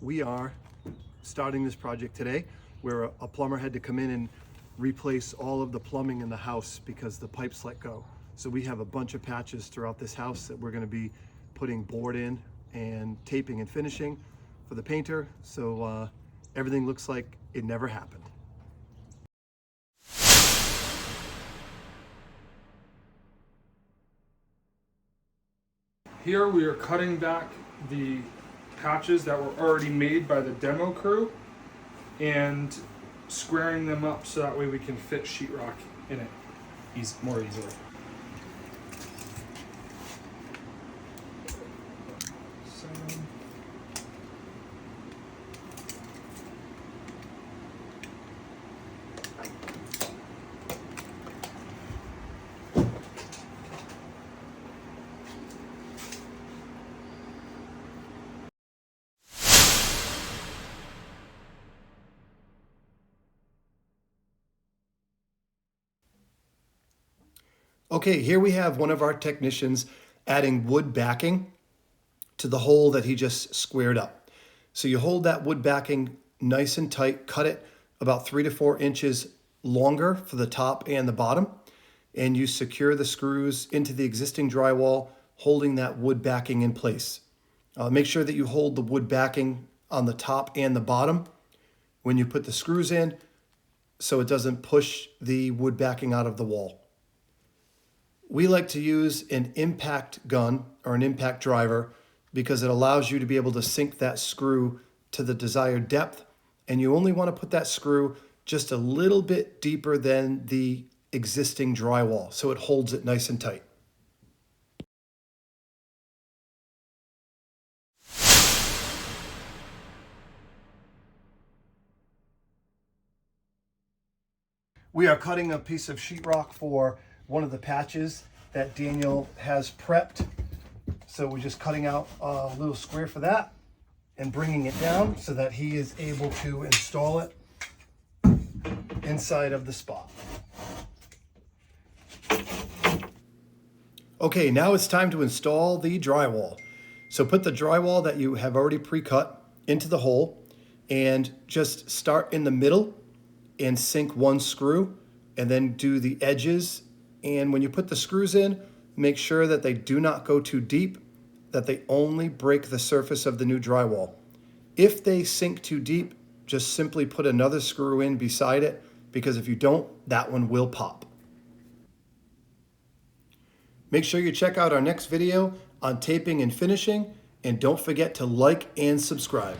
We are starting this project today where a plumber had to come in and replace all of the plumbing in the house because the pipes let go. So we have a bunch of patches throughout this house that we're going to be putting board in and taping and finishing for the painter. So everything looks like it never happened. Here we are cutting back the patches that were already made by the demo crew and squaring them up so that way we can fit sheetrock in it more easily. Okay, here we have one of our technicians adding wood backing to the hole that he just squared up. So you hold that wood backing nice and tight, cut it about 3 to 4 inches longer for the top and the bottom, and you secure the screws into the existing drywall, holding that wood backing in place. Make sure that you hold the wood backing on the top and the bottom when you put the screws in so it doesn't push the wood backing out of the wall. We like to use an impact gun or an impact driver because it allows you to be able to sink that screw to the desired depth, and you only want to put that screw just a little bit deeper than the existing drywall so it holds it nice and tight. We are cutting a piece of sheetrock for one of the patches that Daniel has prepped. So we're just cutting out a little square for that and bringing it down so that he is able to install it inside of the spot. Okay, now it's time to install the drywall. So put the drywall that you have already pre-cut into the hole and just start in the middle and sink one screw and then do the edges. And when you put the screws in, make sure that they do not go too deep, that they only break the surface of the new drywall. If they sink too deep, just simply put another screw in beside it, because if you don't, that one will pop. Make sure you check out our next video on taping and finishing, and don't forget to like and subscribe.